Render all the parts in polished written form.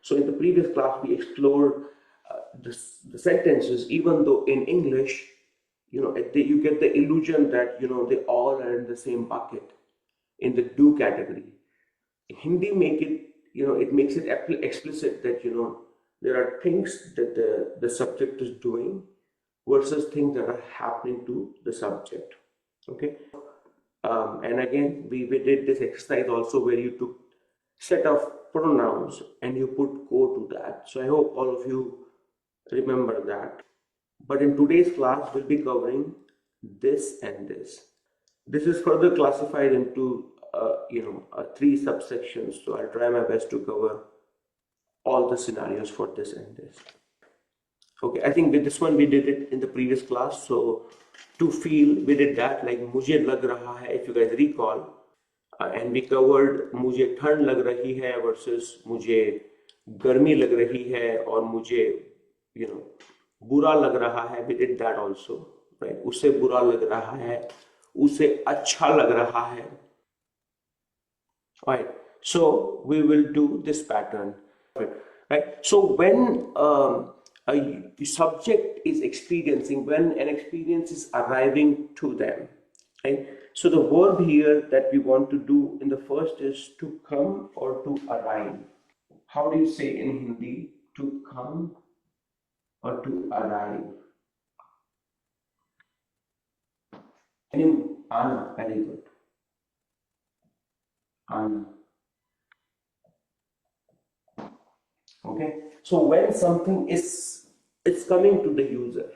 So in the previous class, we explored the sentences, even though in English, you get the illusion that, they all are in the same bucket, in the do category. Hindi it makes it explicit that, there are things that the subject is doing versus things that are happening to the subject. Okay. And again, we did this exercise also where you took set of pronouns and you put ko to that. So I hope all of you remember that. But in today's class, we'll be covering this and this. This is further classified into three subsections. So I'll try my best to cover all the scenarios for this and this. Okay, I think with this one we did it in the previous class. So to feel, we did that, like mujhe lag raha hai, if you guys recall. And we covered mujhe ठंड लग रही है versus मुझे गर्मी लग रही है, और मुझे बुरा लग रहा है. We did that also, right? उसे बुरा लग रहा है, उसे अच्छा लग रहा है. Right. So we will do this pattern, right? So when a subject is experiencing, when an experience is arriving to them, right? So the verb here that we want to do in the first is to come or to arrive. How do you say in Hindi? To come or to arrive? Can you? Ana, very good. Ana. Okay. So when something it's coming to the user,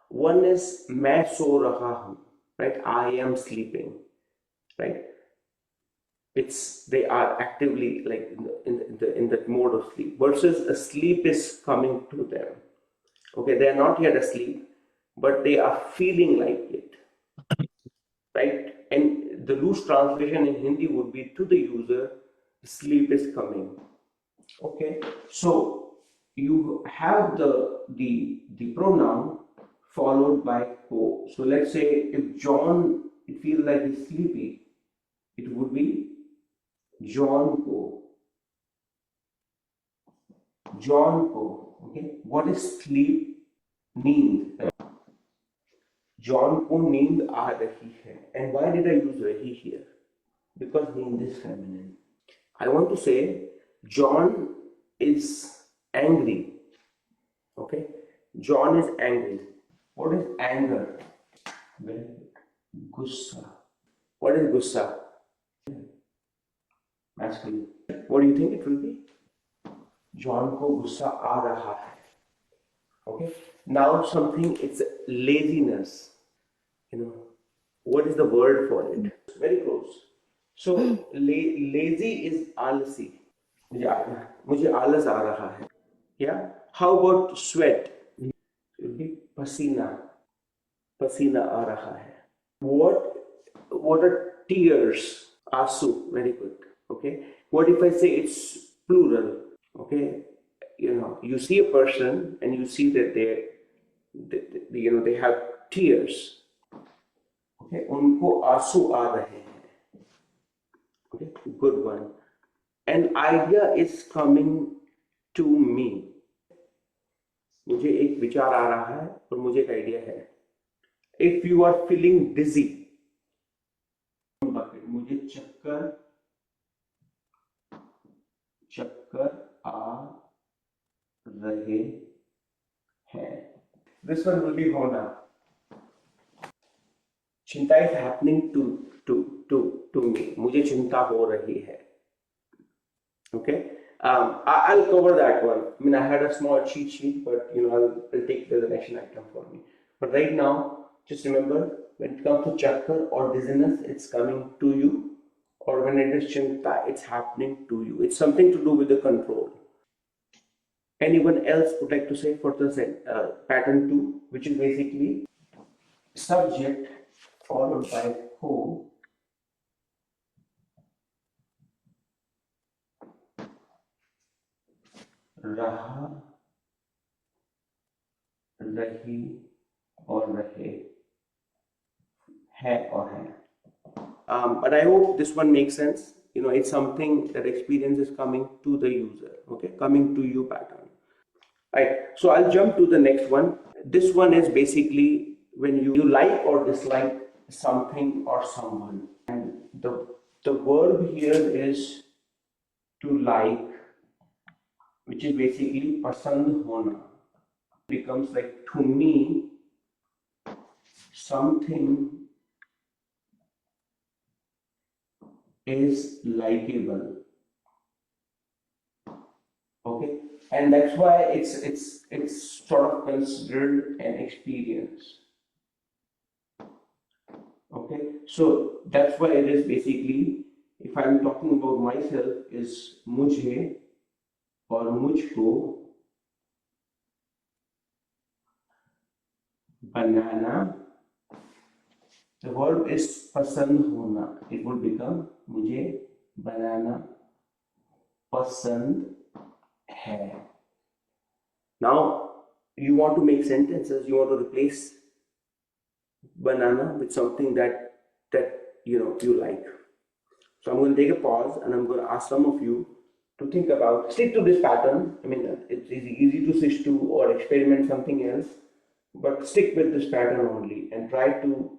one is मैं सो रहा हूँ, right? I am sleeping, right? They are actively like in that mode of sleep, versus a sleep is coming to them. Okay, they are not yet asleep, but they are feeling like it, right? And the loose translation in Hindi would be to the user, sleep is coming. Okay, so you have the pronoun followed by ko. So let's say if John feels like he's sleepy, it would be John ko. John ko. Okay, what is sleep? Neend. John ko neend aa rahi hai. And why did I use rahi here? Because neend is feminine. I want to say John is angry. Okay, John is angry. What is anger? Well, gussa. What is gussa? Masculine. What do you think it will be? John ko gussa aa raha hai. Okay. Now something, it's laziness. What is the word for it? Very close. So lazy is alasi. मुझे आलस आ रहा है. Yeah. How about sweat? पसीना. पसीना आ रहा है. What are tears? Asu. Very good. Okay. What if I say it's plural? Okay. You see a person and you see that they have tears. Okay. उनको आंसू आ रहे हैं. Okay. Good one. An idea is coming to me. मुझे एक विचार आ रहा है और मुझे एक आइडिया है. If you are feeling dizzy, मुझे चक्कर आ रहे हैं. This one will be होना. चिंता is happening to me. मुझे चिंता हो रही है. Okay. I'll cover that one. I mean, I had a small cheat sheet, but I'll take it as an action item for me. But right now, just remember, when it comes to chakkar or dizziness, it's coming to you, or when it is chinta, it's happening to you. It's something to do with the control. Anyone else would like to say for the pattern 2, which is basically subject followed by who? रहा, रही और रहे, है और है. But I hope this one makes sense. It's something that experience is coming to the user. Okay, coming to you pattern. Right, so I'll jump to the next one. This one is basically when you like or dislike something or someone, and the verb here is to like, which is basically pasand hona. Becomes like, to me something is likable. Okay, and that's why it's sort of considered an experience. Okay, so that's why it is basically, if I'm talking about myself, is mujhe or mujhko banana. The verb is pasand hona. It would become mujhe banana pasand hai. Now you want to make sentences. You want to replace banana with something that you like. So I'm going to take a pause and I'm going to ask some of you to think about, stick to this pattern. I mean, it's easy to switch to or experiment something else, but stick with this pattern only and try to,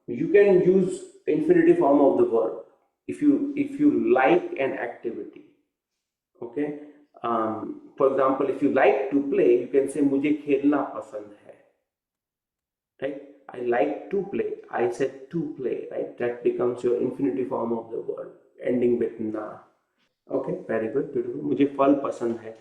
you can use infinitive form of the verb if you like an activity. Okay. For example, if you like to play, you can say मुझे खेलना पसंद है. Right? I like to play. I said to play. Right? That becomes your infinitive form of the word, ending with na. Okay. Very good. Beautiful. मुझे फल पसंद है.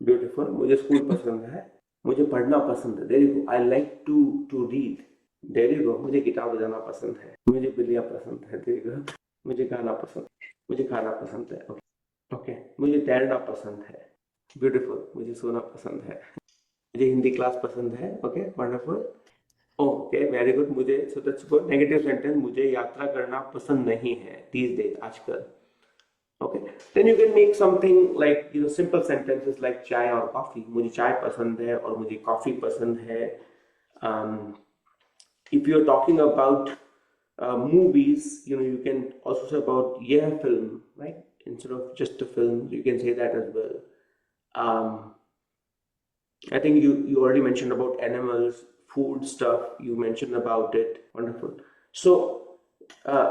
Beautiful. मुझे school पसंद है. मुझे पढ़ना पसंद है. There you go. I like to read. There you go. मुझे गिटार बजाना पसंद है. मुझे बिल्लियाँ पसंद है. There you go. मुझे गाना पसंद. मुझे खाना पसंद है. Okay. ओके मुझे तैरना पसंद है. ब्यूटीफुल. मुझे सोना पसंद है. मुझे हिंदी क्लास पसंद है. Okay wonderful. Okay very good. मुझे so that's good. Negative sentence, मुझे यात्रा करना पसंद नहीं है these days, आजकल. Okay then you can make something like simple sentences like चाय और कॉफी. मुझे चाय पसंद है और मुझे कॉफी पसंद है. If you are talking about movies, you can also say about film, right? Instead of just a film, you can say that as well. I think you already mentioned about animals, food stuff. You mentioned about it. Wonderful. So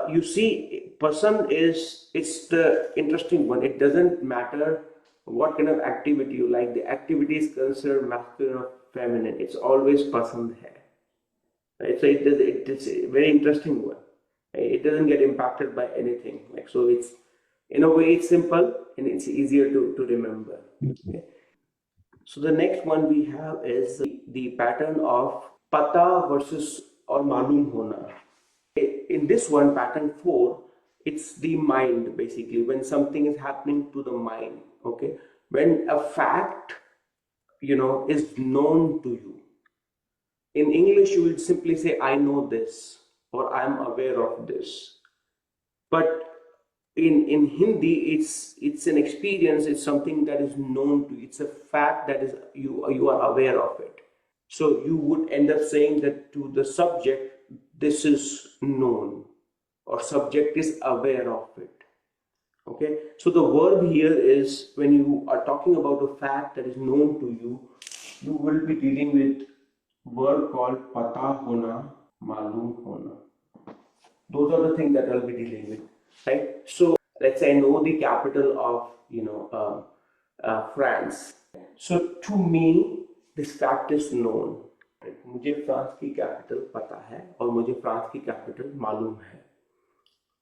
you see, pasand it's the interesting one. It doesn't matter what kind of activity you like. The activity is considered masculine or feminine. It's always pasand hai. Right? So it's a very interesting one. It doesn't get impacted by anything. So it's, in a way, it's simple and it's easier to remember. Okay. So the next one we have is the pattern of pata versus or malum hona. In this one, pattern 4, it's the mind basically. When something is happening to the mind, okay, when a fact is known to you. In English, you will simply say, I know this, or I'm aware of this. But in Hindi, it's an experience. It's something that is known to you. It's a fact that is you are aware of it. So you would end up saying that to the subject, this is known, or subject is aware of it. Okay. So the verb here is, when you are talking about a fact that is known to you, you will be dealing with verb called pata hona, malum hona. Those are the things that I'll be dealing with, right? So let's say I know the capital of France. So to me, this fact is known. मुझे France की capital पता है और मुझे France की capital मालूम है.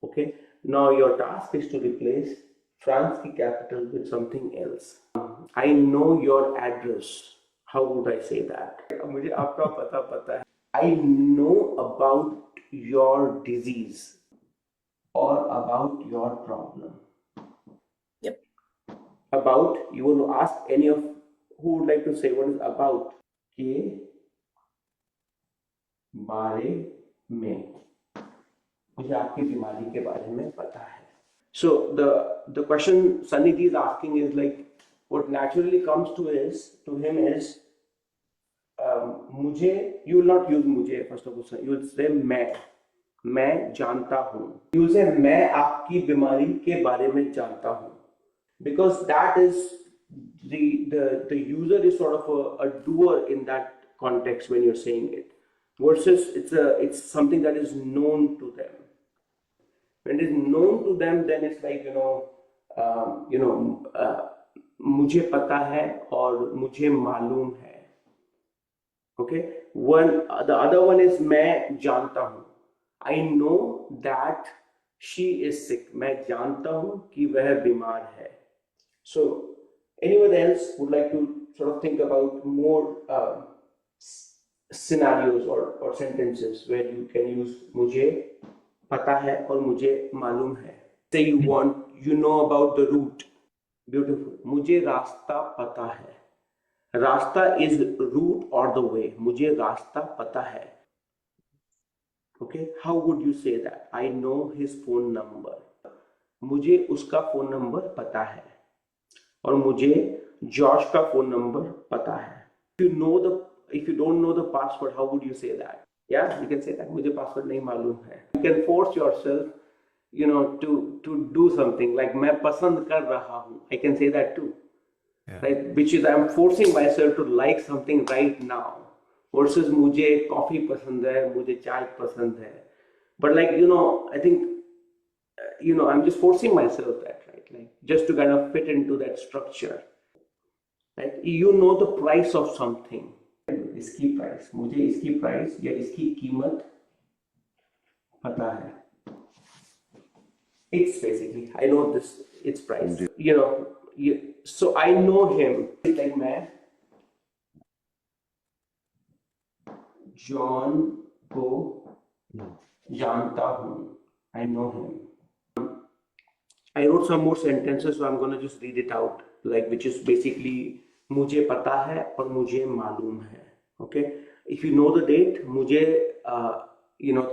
Okay. Now your task is to replace France की capital with something else. I know your address. How would I say that? मुझे आपका पता है. I know about your disease or about your problem. Yep. About, you want to ask any of who would like to say what is about. के बारे में, मुझे आपकी बीमारी के बारे में पता है. So the question Sanidhi is asking is like, what naturally comes to him is मुझे, you will not use मुझे first of all, you will say मैं जानता हूँ. You will say मैं आपकी बीमारी के बारे में जानता हूँ. because that is the user is sort of a doer in that context when you're saying it, versus it's something that is known to them. When it is known to them, then it's like मुझे पता है और मुझे मालूम है. Okay, the other one is मैं जानता हूँ. I know that she is sick. मैं जानता हूँ कि वह बीमार है. So anyone else would like to sort of think about more scenarios or sentences where you can use मुझे पता है और मुझे मालूम है. Say you know about the route. Beautiful. मुझे रास्ता पता है. रास्ता is route or the way. मुझे रास्ता पता है. Okay, how would you say that? I know his phone number. मुझे उसका फोन नंबर पता है और मुझे जॉर्ज का फोन नंबर पता है. If you don't know the password, how would you say that? Yeah, you can say that. मुझे password नहीं मालूम है. You can force yourself, to do something like मैं पसंद कर रहा हूँ. I can say that too. Yeah. Right? Which is I'm forcing myself to like something right now. Versus मुझे कॉफी पसंद है, मुझे चाय पसंद है. But I think, I'm just forcing myself that, right? Like just to kind of fit into that structure. Right? You know the price of something. इसकी price, मुझे इसकी प्राइस या इसकी कीमत पता है. It's basically, I know this, its price. So I know him. Like मैं John को जानता हूँ. I know him. I wrote some more sentences, so I'm going to just read it out, which is basically मुझे पता है और मुझे मालूम है. Okay, if you know the date, मुझे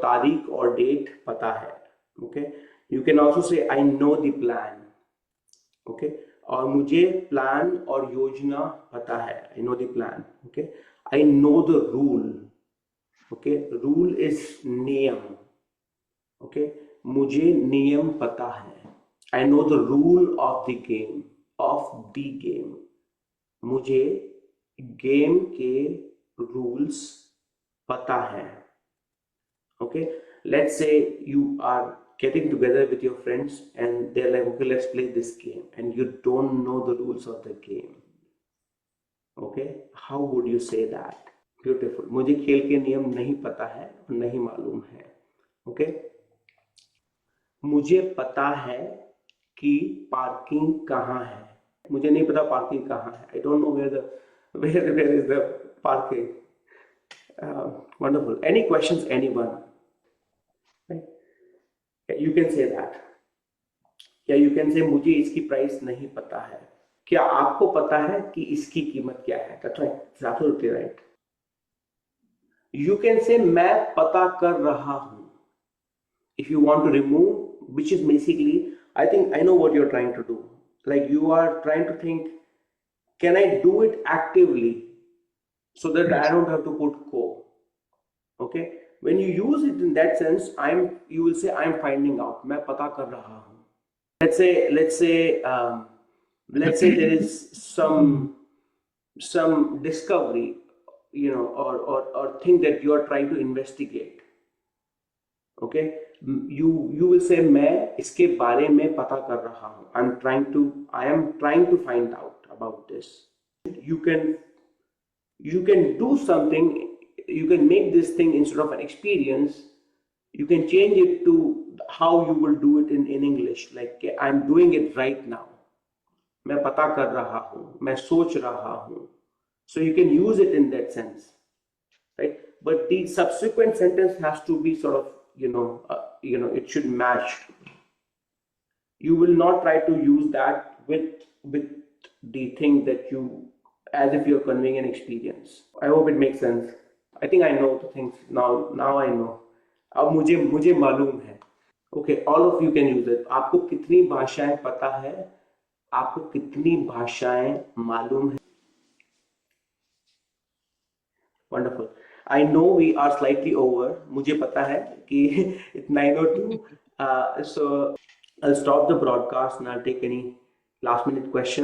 तारीख और date पता है. Okay, you can also say I know the plan. Okay, और मुझे plan और योजना पता है. I know the plan. Okay, I know the rule. Okay, rule is नियम. Okay, मुझे नियम पता है. I know the rule of the game. मुझे गेम के rules पता है. Okay, let's say you are getting together with your friends and they're like, okay, let's play this game, and you don't know the rules of the game. Okay, how would you say that? Beautiful. मुझे खेल के नियम नहीं पता है और नहीं मालूम है. Okay, मुझे पता है कि पार्किंग कहाँ है. मुझे नहीं पता पार्किंग कहाँ है. I don't know where is the parking. Wonderful. Any questions, anyone? Right? You can say that. या you can say मुझे इसकी प्राइस नहीं पता है. क्या आपको पता है कि इसकी कीमत क्या है? That's right. It's absolutely right. You can say मैं पता कर रहा हूँ. If you want to remove, which is basically, I think I know what you're trying to do. Like you are trying to think, can I do it actively so that I don't have to put co? Okay. When you use it in that sense, you will say I'm finding out. मैं पता कर रहा हूँ. Let's say there is some discovery, or thing that you are trying to investigate. Okay, you will say मैं इसके बारे में पता कर रहा हूँ. I am trying to find out about this. You can do something. You can make this thing, instead of an experience, you can change it to how you will do it in English. Like I'm doing it right now. मैं पता कर रहा हूँ. मैं सोच रहा हूँ. So you can use it in that sense, right? But the subsequent sentence has to be sort of, it should match. You will not try to use that with the thing that as if you're conveying an experience. I hope it makes sense. I think I know the things now. Now I know. अब मुझे मालूम है. Okay, all of you can use it. आपको कितनी भाषाएं पता है? आपको कितनी भाषाएं मालूम है? Wonderful. I know we are slightly over. मुझे पता है कि it's 9:02. So I'll stop the broadcast and I'll take any last minute question.